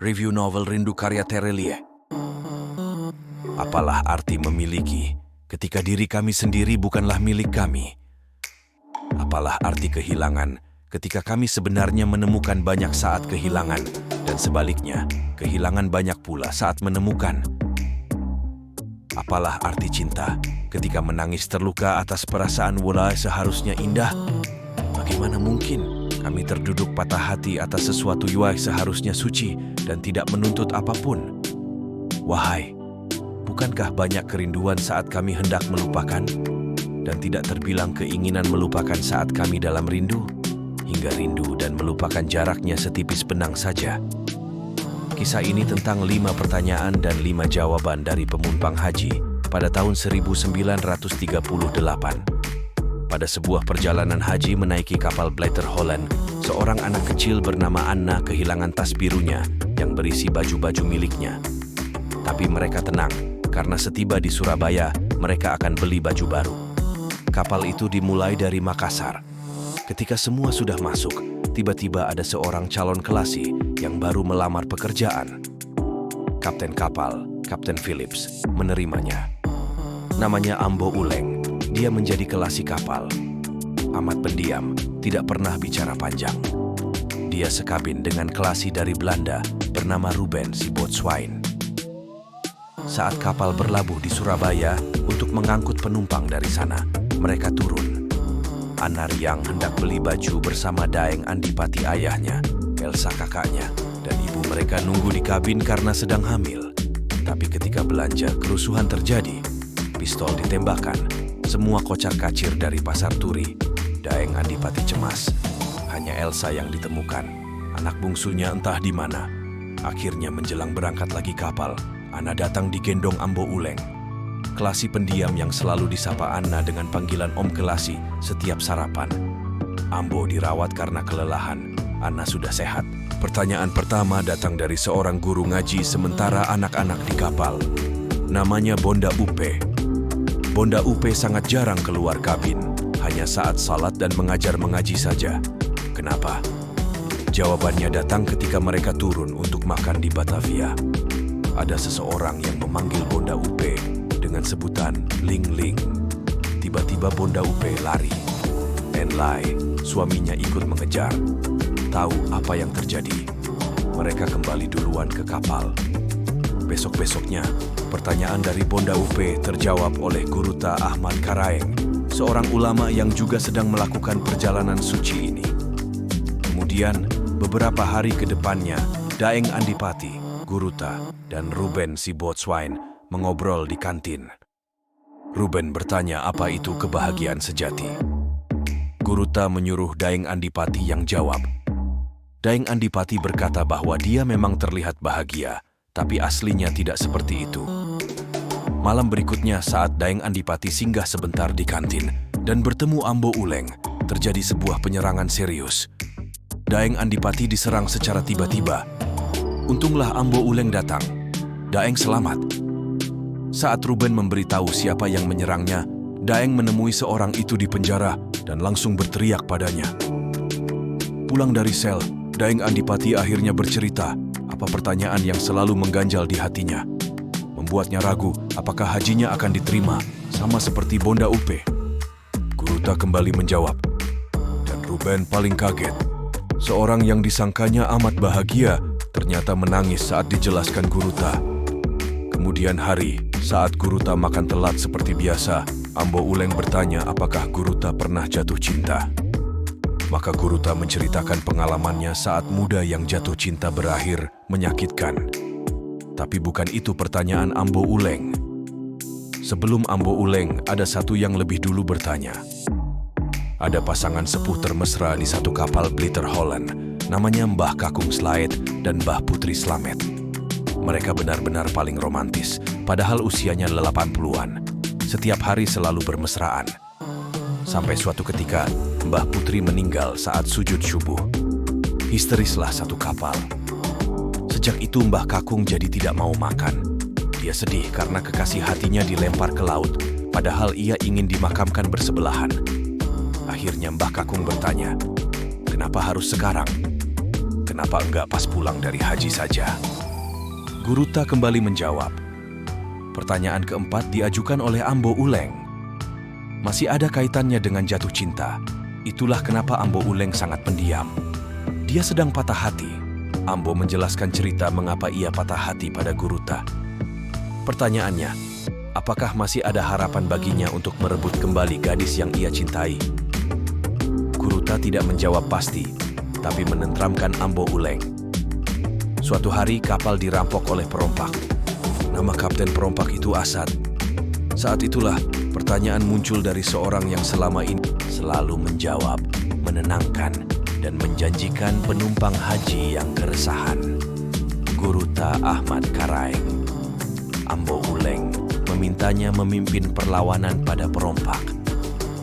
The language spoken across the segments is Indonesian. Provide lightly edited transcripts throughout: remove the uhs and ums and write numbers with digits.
Review novel Rindu karya Terelie. Apalah arti memiliki ketika diri kami sendiri bukanlah milik kami? Apalah arti kehilangan ketika kami sebenarnya menemukan banyak saat kehilangan, dan sebaliknya, kehilangan banyak pula saat menemukan? Apalah arti cinta ketika menangis terluka atas perasaan wala seharusnya indah? Bagaimana mungkin kami terduduk patah hati atas sesuatu yang seharusnya suci dan tidak menuntut apapun? Wahai, bukankah banyak kerinduan saat kami hendak melupakan? Dan tidak terbilang keinginan melupakan saat kami dalam rindu? Hingga rindu dan melupakan jaraknya setipis benang saja. Kisah ini tentang 5 pertanyaan dan 5 jawaban dari pemumpang haji pada tahun 1938. Pada sebuah perjalanan haji menaiki kapal Blighter Holland, seorang anak kecil bernama Anna kehilangan tas birunya yang berisi baju-baju miliknya. Tapi mereka tenang, karena setiba di Surabaya, mereka akan beli baju baru. Kapal itu dimulai dari Makassar. Ketika semua sudah masuk, tiba-tiba ada seorang calon kelasi yang baru melamar pekerjaan. Kapten kapal, Kapten Phillips, menerimanya. Namanya Ambo Uleng. Dia menjadi kelasi kapal. Amat pendiam, tidak pernah bicara panjang. Dia sekabin dengan kelasi dari Belanda bernama Ruben si Boatswain. Saat kapal berlabuh di Surabaya untuk mengangkut penumpang dari sana, mereka turun. Anna Riang hendak beli baju bersama Daeng Andipati ayahnya, Elsa kakaknya, dan ibu mereka nunggu di kabin karena sedang hamil. Tapi ketika belanja, kerusuhan terjadi. Pistol ditembakkan. Semua kocar-kacir dari pasar turi. Daeng Andipati cemas. Hanya Elsa yang ditemukan. Anak bungsunya entah di mana. Akhirnya menjelang berangkat lagi kapal, Anna datang digendong Ambo Uleng. Kelasi pendiam yang selalu disapa Anna dengan panggilan Om Kelasi setiap sarapan. Ambo dirawat karena kelelahan. Anna sudah sehat. Pertanyaan pertama datang dari seorang guru ngaji sementara anak-anak di kapal. Namanya Bonda Upe. Bonda Upe sangat jarang keluar kabin, hanya saat salat dan mengajar mengaji saja. Kenapa? Jawabannya datang ketika mereka turun untuk makan di Batavia. Ada seseorang yang memanggil Bonda Upe dengan sebutan Ling Ling. Tiba-tiba Bonda Upe lari. Enlai, suaminya ikut mengejar. Tahu apa yang terjadi. Mereka kembali duluan ke kapal. Besok-besoknya, pertanyaan dari Bonda Upe terjawab oleh Guruta Ahmad Karaeng, seorang ulama yang juga sedang melakukan perjalanan suci ini. Kemudian, beberapa hari ke depannya, Daeng Andipati, Guruta, dan Ruben si Boatswain mengobrol di kantin. Ruben bertanya apa itu kebahagiaan sejati. Guruta menyuruh Daeng Andipati yang jawab. Daeng Andipati berkata bahwa dia memang terlihat bahagia, tapi aslinya tidak seperti itu. Malam berikutnya saat Daeng Andipati singgah sebentar di kantin dan bertemu Ambo Uleng, terjadi sebuah penyerangan serius. Daeng Andipati diserang secara tiba-tiba. Untunglah Ambo Uleng datang. Daeng selamat. Saat Ruben memberitahu siapa yang menyerangnya, Daeng menemui seorang itu di penjara dan langsung berteriak padanya. Pulang dari sel, Daeng Andipati akhirnya bercerita apa pertanyaan yang selalu mengganjal di hatinya. Membuatnya ragu apakah hajinya akan diterima, sama seperti Bonda Upe. Guruta kembali menjawab. Dan Ruben paling kaget. Seorang yang disangkanya amat bahagia, ternyata menangis saat dijelaskan Guruta. Kemudian hari, saat Guruta makan telat seperti biasa, Ambo Uleng bertanya apakah Guruta pernah jatuh cinta. Maka Guruta menceritakan pengalamannya saat muda yang jatuh cinta berakhir menyakitkan. Tapi bukan itu pertanyaan Ambo Uleng. Sebelum Ambo Uleng, ada satu yang lebih dulu bertanya. Ada pasangan sepuh termesra di satu kapal Blighter Holland, namanya Mbah Kakung Slaet dan Mbah Putri Slamet. Mereka benar-benar paling romantis, padahal usianya 80-an. Setiap hari selalu bermesraan. Sampai suatu ketika, Mbah Putri meninggal saat sujud syubuh. Histerislah satu kapal. Sejak itu Mbah Kakung jadi tidak mau makan. Dia sedih karena kekasih hatinya dilempar ke laut, padahal ia ingin dimakamkan bersebelahan. Akhirnya Mbah Kakung bertanya, "Kenapa harus sekarang? Kenapa enggak pas pulang dari haji saja? Guruta kembali menjawab. Pertanyaan keempat diajukan oleh Ambo Uleng. Masih ada kaitannya dengan jatuh cinta. Itulah kenapa Ambo Uleng sangat pendiam. Dia sedang patah hati. Ambo menjelaskan cerita mengapa ia patah hati pada Guruta. Pertanyaannya, apakah masih ada harapan baginya untuk merebut kembali gadis yang ia cintai? Guruta tidak menjawab pasti, tapi menenteramkan Ambo Uleng. Suatu hari kapal dirampok oleh perompak. Nama kapten perompak itu Asad. Saat itulah pertanyaan muncul dari seorang yang selama ini selalu menjawab, menenangkan, dan menjanjikan penumpang haji yang keresahan. Guruta Ahmad Karaeng. Ambo Uleng memintanya memimpin perlawanan pada perompak.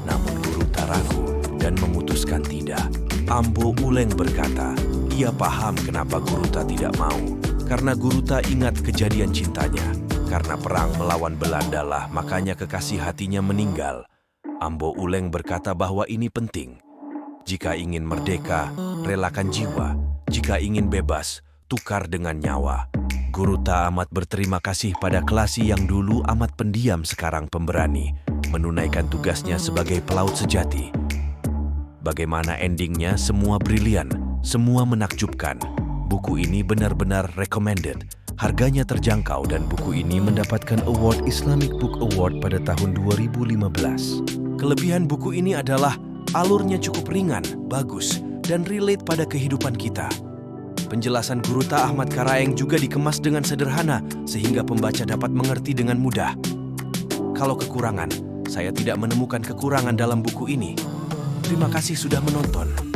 Namun Guruta ragu dan memutuskan tidak. Ambo Uleng berkata, ia paham kenapa Guruta tidak mau. Karena Guruta ingat kejadian cintanya. Karena perang melawan Belanda lah, makanya kekasih hatinya meninggal. Ambo Uleng berkata bahwa ini penting. Jika ingin merdeka, relakan jiwa. Jika ingin bebas, tukar dengan nyawa. Guruta amat berterima kasih pada Klasi yang dulu amat pendiam sekarang pemberani, menunaikan tugasnya sebagai pelaut sejati. Bagaimana endingnya? Semua brilian, semua menakjubkan. Buku ini benar-benar recommended. Harganya terjangkau dan buku ini mendapatkan award Islamic Book Award pada tahun 2015. Kelebihan buku ini adalah alurnya cukup ringan, bagus, dan relate pada kehidupan kita. Penjelasan Guruta Ahmad Karaeng juga dikemas dengan sederhana sehingga pembaca dapat mengerti dengan mudah. Kalau kekurangan, saya tidak menemukan kekurangan dalam buku ini. Terima kasih sudah menonton.